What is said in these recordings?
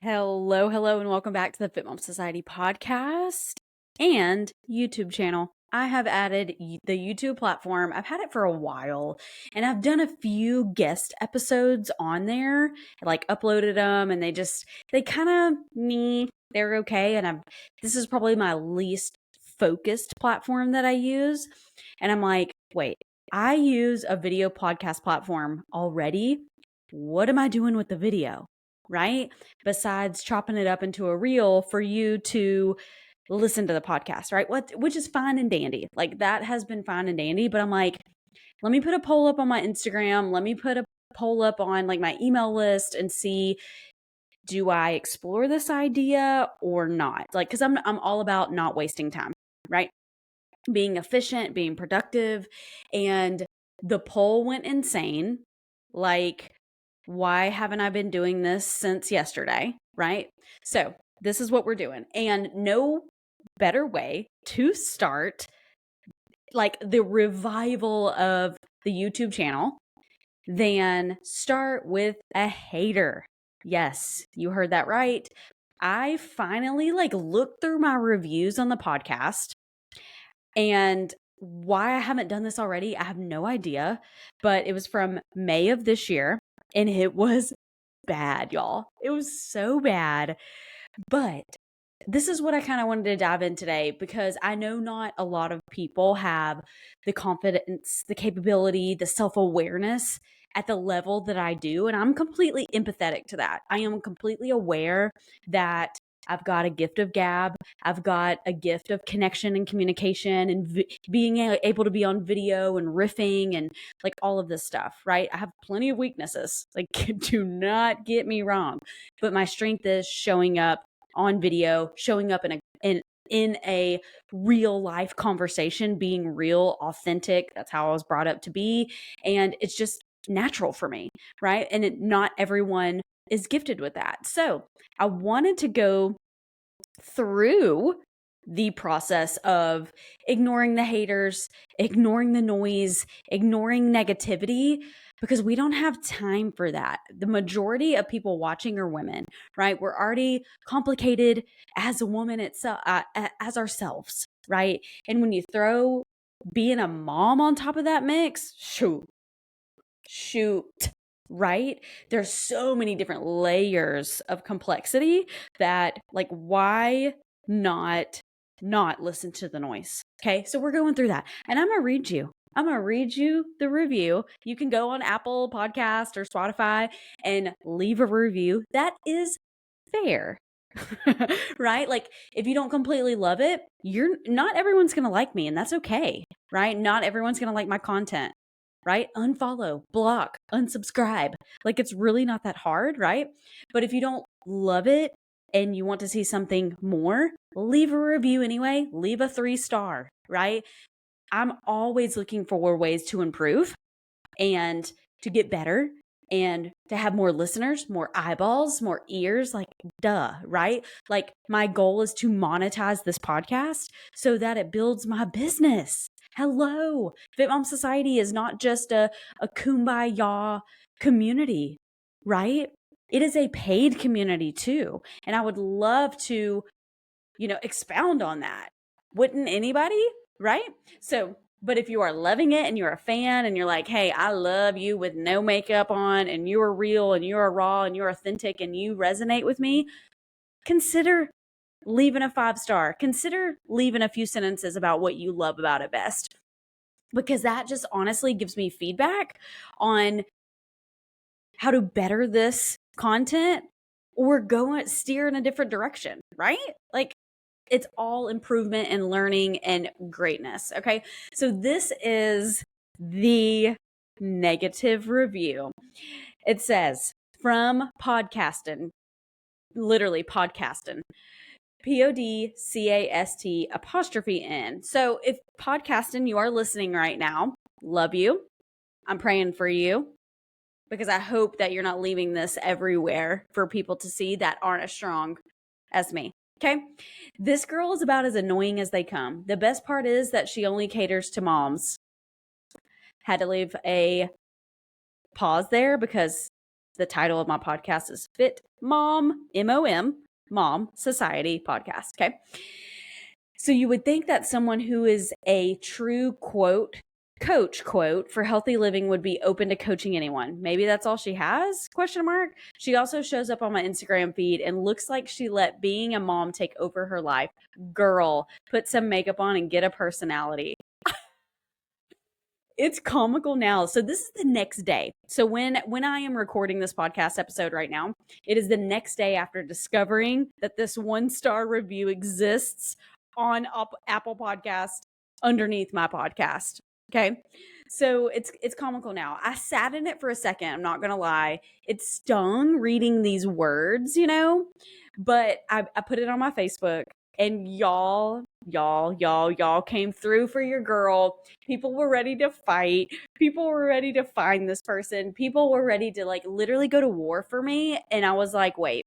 Hello, hello, and welcome back to the Fit Mom Society podcast and YouTube channel. I have added the YouTube platform. I've had it for a while and I've done a few guest episodes on there, like uploaded them, and they kind of they're okay. And this is probably my least focused platform that I use. And I'm like, wait, I use a video podcast platform already. What am I doing with the video? Right? Besides chopping it up into a reel for you to listen to the podcast, right? Which is fine and dandy. Like that has been fine and dandy, but I'm like, let me put a poll up on my Instagram. Let me put a poll up on like my email list and see, do I explore this idea or not? Like, cause I'm all about not wasting time, right? Being efficient, being productive. And the poll went insane. Like, why haven't I been doing this since yesterday? Right? So, this is what we're doing. And no better way to start like the revival of the YouTube channel than start with a hater. Yes, you heard that right. I finally looked through my reviews on the podcast, and why I haven't done this already, I have no idea, but it was from May of this year and it was bad, y'all. It was so bad. But this is what I kind of wanted to dive in today because I know not a lot of people have the confidence, the capability, the self-awareness at the level that I do. And I'm completely empathetic to that. I am completely aware that I've got a gift of gab. I've got a gift of connection and communication and being able to be on video and riffing and like all of this stuff, right? I have plenty of weaknesses. Like, do not get me wrong. But my strength is showing up on video, showing up in a real life conversation, being real, authentic. That's how I was brought up to be. And it's just natural for me, right? And not everyone is gifted with that. So I wanted to go through the process of ignoring the haters, ignoring the noise, ignoring negativity, because we don't have time for that. The majority of people watching are women, right? We're already complicated as a woman itself, as ourselves, right? And when you throw being a mom on top of that mix, shoot, right? There's so many different layers of complexity that like, why not listen to the noise? Okay. So we're going through that and I'm going to read you the review. You can go on Apple Podcast or Spotify and leave a review. That is fair. Right? Like if you don't completely love it, not everyone's going to like me, and that's okay. Right? Not everyone's going to like my content. Right? Unfollow, block, unsubscribe. Like it's really not that hard, right? But if you don't love it and you want to see something more, leave a review anyway. Leave a 3-star, right? I'm always looking for ways to improve and to get better and to have more listeners, more eyeballs, more ears, like duh, right? Like my goal is to monetize this podcast so that it builds my business. Hello. Fit Mom Society is not just a kumbaya community, right? It is a paid community too. And I would love to, expound on that. Wouldn't anybody? Right? So, but if you are loving it and you're a fan and you're like, hey, I love you with no makeup on and you're real and you're raw and you're authentic and you resonate with me, consider leaving a 5-star. Consider leaving a few sentences about what you love about it best. Because that just honestly gives me feedback on how to better this content or steer in a different direction, right? Like it's all improvement and learning and greatness. Okay. So this is the negative review. It says from podcasting, literally podcasting, PODCAST''. So if podcasting, you are listening right now, love you. I'm praying for you because I hope that you're not leaving this everywhere for people to see that aren't as strong as me. Okay. This girl is about as annoying as they come. The best part is that she only caters to moms. Had to leave a pause there because The title of my podcast is Fit Mom, M-O-M, Mom Society Podcast. Okay. So you would think that someone who is a true coach for healthy living would be open to coaching anyone. Maybe that's all she has? Question mark. She also shows up on my Instagram feed and looks like she let being a mom take over her life. Girl, put some makeup on and get a personality. It's comical now. So this is the next day. So when I am recording this podcast episode right now, it is the next day after discovering that this 1-star review exists on Apple Podcast underneath my podcast. Okay. So it's comical now. I sat in it for a second. I'm not going to lie. It stung reading these words, but I put it on my Facebook, and y'all came through for your girl. People were ready to fight. People were ready to find this person. People were ready to literally go to war for me. And I was like, wait,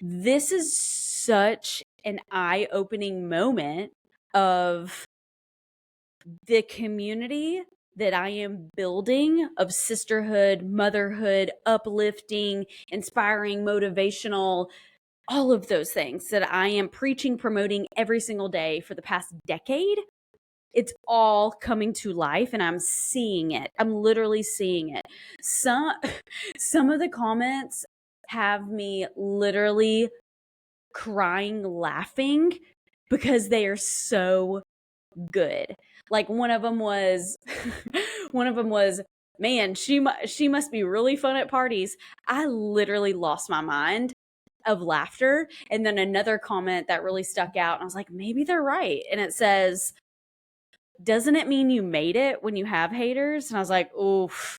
this is such an eye-opening moment of the community that I am building of sisterhood, motherhood, uplifting, inspiring, motivational, all of those things that I am preaching, promoting every single day for the past decade. It's all coming to life, and I'm seeing it. I'm literally seeing it. Some of the comments have me literally crying, laughing, because they are so good. Like one of them was, man, she must be really fun at parties. I literally lost my mind of laughter. And then another comment that really stuck out, and I was like, maybe they're right. And it says, doesn't it mean you made it when you have haters? And I was like, oof,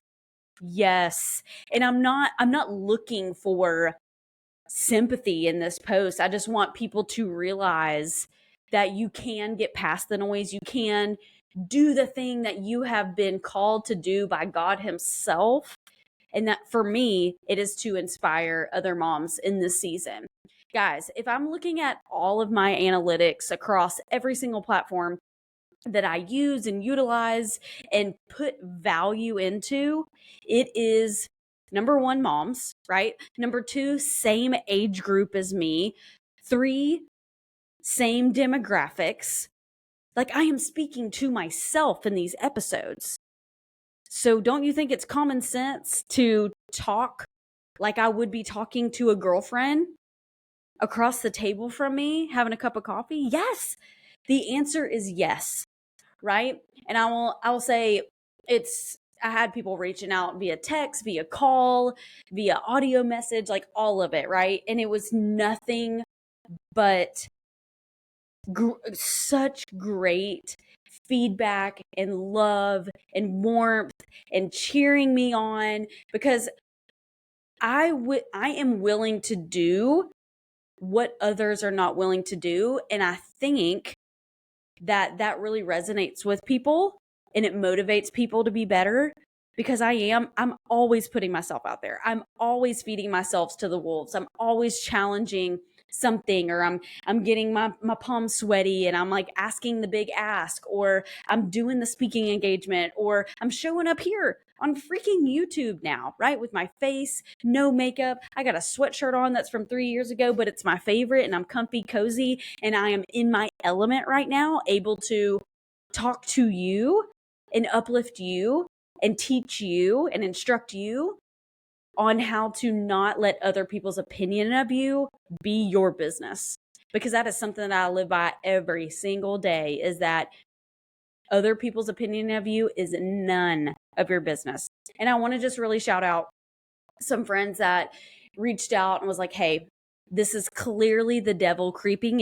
yes. And I'm not looking for sympathy in this post. I just want people to realize that you can get past the noise. You can do the thing that you have been called to do by God Himself. And that for me, it is to inspire other moms in this season. Guys, if I'm looking at all of my analytics across every single platform that I use and utilize and put value into, it is number 1, moms, right? Number 2, same age group as me. 3, same demographics. Like, I am speaking to myself in these episodes. So don't you think it's common sense to talk like I would be talking to a girlfriend across the table from me, having a cup of coffee? Yes. The answer is yes, right? And I will say I had people reaching out via text, via call, via audio message, like all of it, right? And it was nothing but such great feedback and love and warmth and cheering me on, because I am willing to do what others are not willing to do. And I think that really resonates with people, and it motivates people to be better, because I'm always putting myself out there. I'm always feeding myself to the wolves. I'm always challenging something, or I'm getting my palms sweaty and I'm like asking the big ask, or I'm doing the speaking engagement, or I'm showing up here on freaking YouTube now, right? With my face, no makeup. I got a sweatshirt on that's from 3 years ago, but it's my favorite, and I'm comfy, cozy, and I am in my element right now, able to talk to you and uplift you and teach you and instruct you on how to not let other people's opinion of you be your business. Because that is something that I live by every single day, is that other people's opinion of you is none of your business. And I want to just really shout out some friends that reached out and was like, hey, this is clearly the devil creeping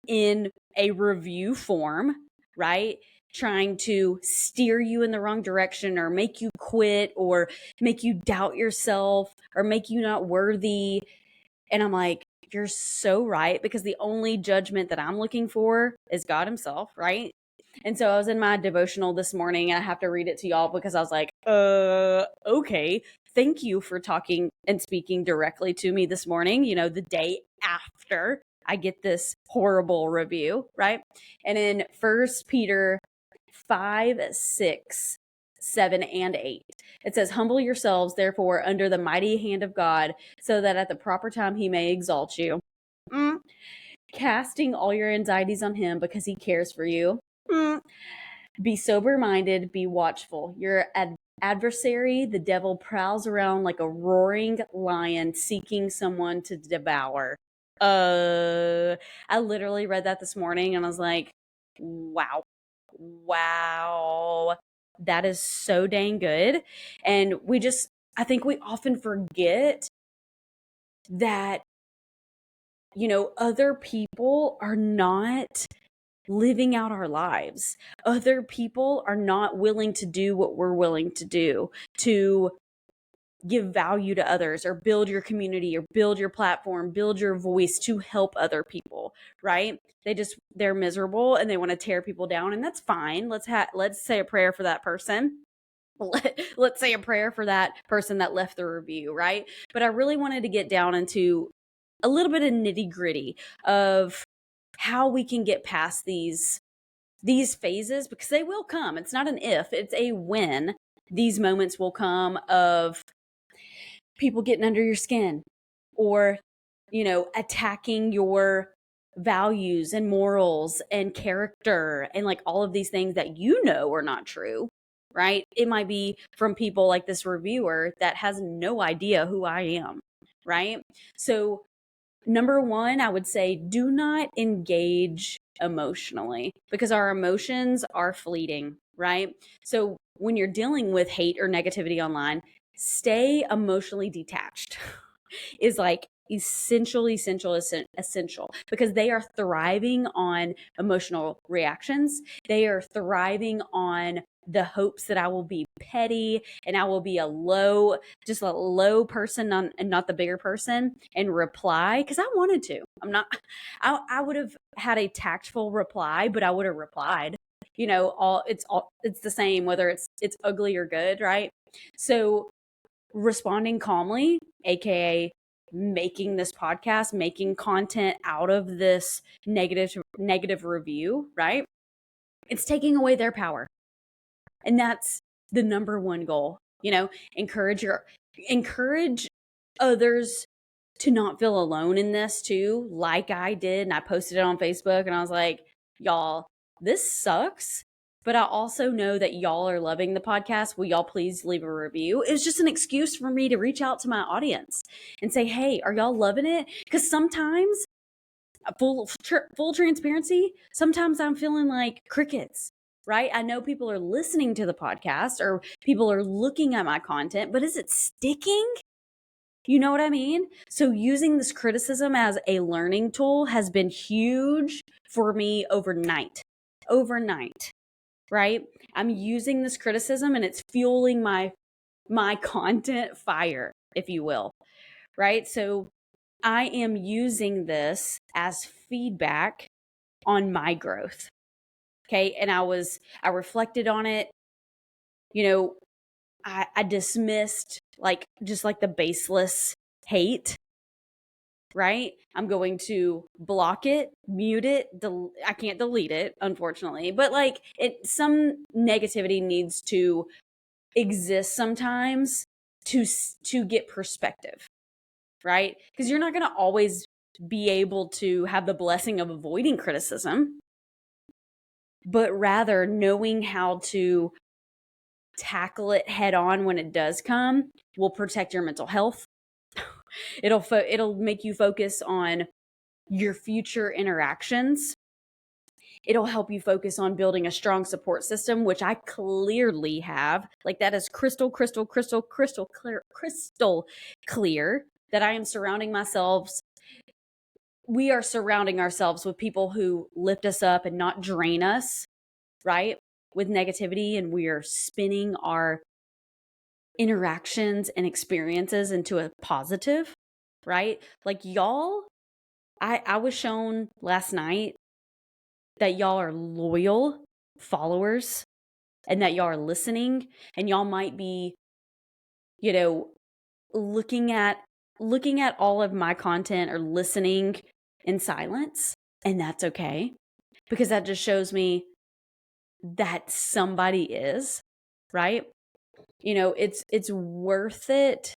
in a review form, right? Trying to steer you in the wrong direction, or make you quit, or make you doubt yourself, or make you not worthy. And I'm like, you're so right, because the only judgment that I'm looking for is God Himself, right? And so I was in my devotional this morning, and I have to read it to y'all because I was like, okay. Thank you for talking and speaking directly to me this morning, the day after I get this horrible review, right? And in 1 Peter 5:6 7 and 8. It says, humble yourselves, therefore, under the mighty hand of God, so that at the proper time he may exalt you. Casting all your anxieties on him because he cares for you. Be sober-minded, be watchful. Your adversary, the devil, prowls around like a roaring lion seeking someone to devour. I literally read that this morning and I was like, wow. That is so dang good. And I think we often forget that, other people are not living out our lives. Other people are not willing to do what we're willing to do to give value to others or build your community or build your platform, build your voice to help other people, right? They're miserable and they want to tear people down, and that's fine. Let's say a prayer for that person. Let's say a prayer for that person that left the review, right? But I really wanted to get down into a little bit of nitty-gritty of how we can get past these phases, because they will come. It's not an if, it's a when. These moments will come of people getting under your skin or, attacking your values and morals and character and like all of these things that are not true, right? It might be from people like this reviewer that has no idea who I am, right? So, number one, I would say do not engage emotionally, because our emotions are fleeting, right? So when you're dealing with hate or negativity online, stay emotionally detached is like essential, because they are thriving on emotional reactions. They are thriving on the hopes that I will be petty and I will be a low person and not the bigger person and reply because I wanted to. I would have had a tactful reply, but I would have replied. It's the same whether it's ugly or good, right? So responding calmly, aka making this podcast, making content out of this negative review, right? It's taking away their power. And that's the number one goal. Encourage others to not feel alone in this too, like I did. And I posted it on Facebook and I was like, y'all, this sucks. But I also know that y'all are loving the podcast. Will y'all please leave a review? It's just an excuse for me to reach out to my audience and say, hey, are y'all loving it? Because sometimes, full transparency, sometimes I'm feeling like crickets, right? I know people are listening to the podcast or people are looking at my content, but is it sticking? You know what I mean? So using this criticism as a learning tool has been huge for me overnight, right? I'm using this criticism and it's fueling my content fire, if you will, right? So I am using this as feedback on my growth. Okay. And I reflected on it. I dismissed just like the baseless hate, right? I'm going to block it, mute it. I can't delete it, unfortunately, but some negativity needs to exist sometimes to get perspective, right? Because you're not going to always be able to have the blessing of avoiding criticism, but rather knowing how to tackle it head on when it does come will protect your mental health. It'll make you focus on your future interactions. It'll help you focus on building a strong support system, which I clearly have. Like that is crystal clear that I am surrounding myself. We are surrounding ourselves with people who lift us up and not drain us, right? With negativity, and we are spinning our interactions and experiences into a positive, right? Like y'all, I was shown last night that y'all are loyal followers and that y'all are listening, and y'all might be, looking at all of my content or listening in silence, and that's okay, because that just shows me that somebody is, right? It's worth it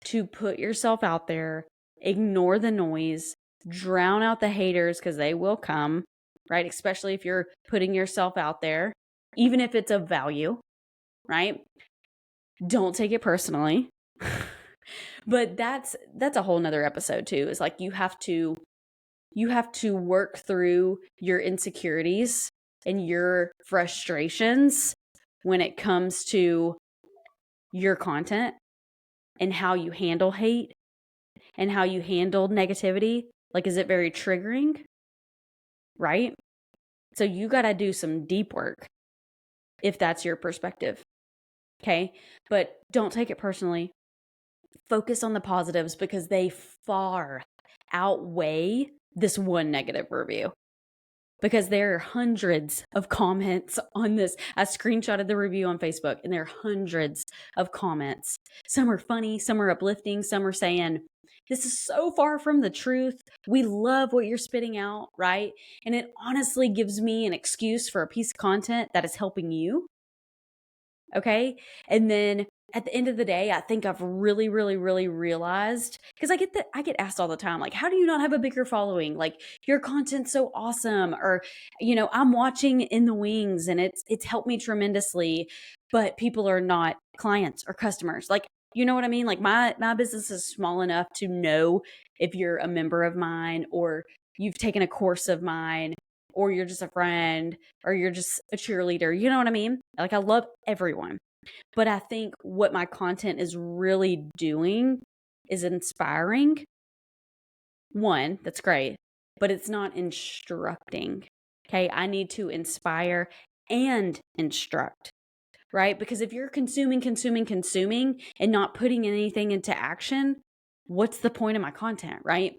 to put yourself out there, ignore the noise, drown out the haters because they will come, right? Especially if you're putting yourself out there, even if it's of value, right? Don't take it personally. But that's a whole nother episode too. It's like you have to work through your insecurities and your frustrations when it comes to your content and how you handle hate and how you handle negativity. Like, is it very triggering? Right? So you got to do some deep work if that's your perspective. Okay. But don't take it personally. Focus on the positives because they far outweigh this one negative review. Because there are hundreds of comments on this. I screenshotted the review on Facebook and there are hundreds of comments. Some are funny, some are uplifting, some are saying, this is so far from the truth. We love what you're spitting out, right? And it honestly gives me an excuse for a piece of content that is helping you. Okay. And then at the end of the day, I think I've really, really, really realized, because I get asked all the time, like, how do you not have a bigger following? Like, your content's so awesome, or I'm watching in the wings and it's helped me tremendously, but people are not clients or customers. Like, you know what I mean? Like, my business is small enough to know if you're a member of mine or you've taken a course of mine or you're just a friend or you're just a cheerleader. You know what I mean? Like, I love everyone. But I think what my content is really doing is inspiring. One, that's great, but it's not instructing. Okay. I need to inspire and instruct, right? Because if you're consuming and not putting anything into action, what's the point of my content, right?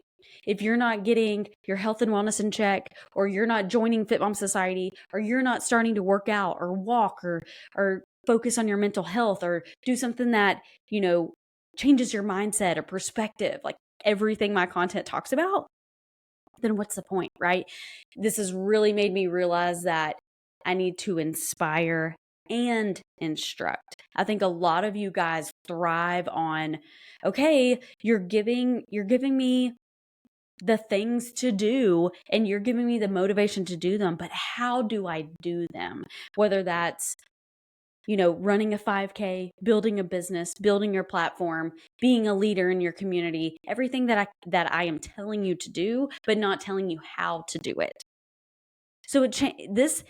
If you're not getting your health and wellness in check, or you're not joining Fit Mom Society, or you're not starting to work out or walk or focus on your mental health or do something that, changes your mindset or perspective, like everything my content talks about, then what's the point, right? This has really made me realize that I need to inspire and instruct. I think a lot of you guys thrive on, okay, you're giving me the things to do and you're giving me the motivation to do them, but how do I do them? Whether that's running a 5K, building a business, building your platform, being a leader in your community, everything that I am telling you to do, but not telling you how to do it. So this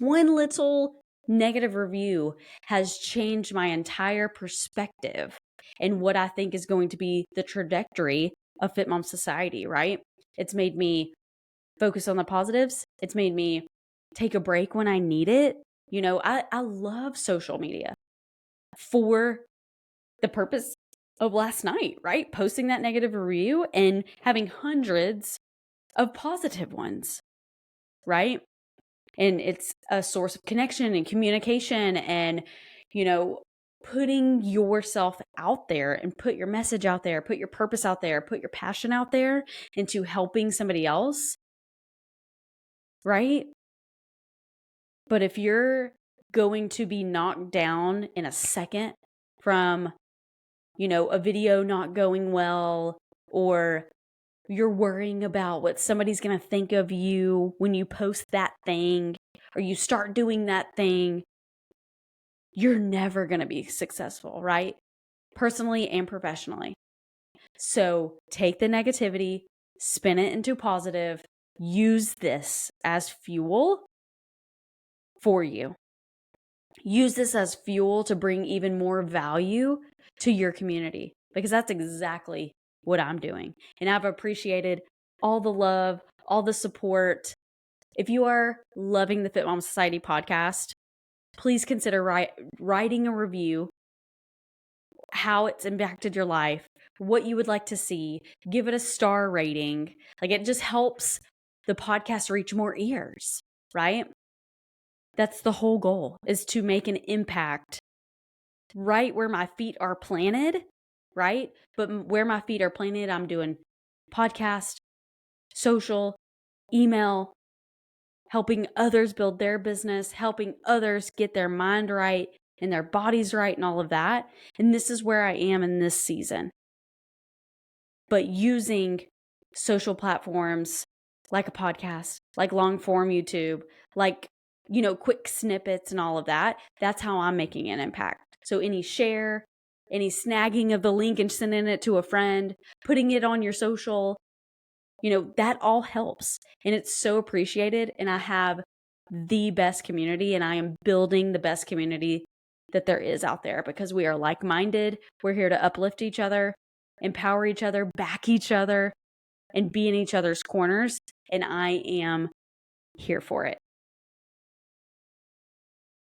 one little negative review has changed my entire perspective and what I think is going to be the trajectory of Fit Mom Society, right? It's made me focus on the positives. It's made me take a break when I need it. I love social media for the purpose of last night, right? Posting that negative review and having hundreds of positive ones, right? And it's a source of connection and communication and, putting yourself out there and put your message out there, put your purpose out there, put your passion out there into helping somebody else, right? But if you're going to be knocked down in a second from, a video not going well, or you're worrying about what somebody's going to think of you when you post that thing or you start doing that thing, you're never going to be successful, right? Personally and professionally. So take the negativity, spin it into positive, use this as fuel for you. Use this as fuel to bring even more value to your community, because that's exactly what I'm doing. And I've appreciated all the love, all the support. If you are loving the Fit Mom Society podcast, please consider writing a review, how it's impacted your life, what you would like to see. Give it a star rating. Like, it just helps the podcast reach more ears, right? That's the whole goal, is to make an impact right where my feet are planted, right? But where my feet are planted, I'm doing podcast, social, email, helping others build their business, helping others get their mind right and their bodies right and all of that. And this is where I am in this season. But using social platforms like a podcast, like long form YouTube, like, quick snippets and all of that, that's how I'm making an impact. So any share, any snagging of the link and sending it to a friend, putting it on your social, that all helps. And it's so appreciated. And I have the best community, and I am building the best community that there is out there because we are like-minded. We're here to uplift each other, empower each other, back each other, and be in each other's corners. And I am here for it.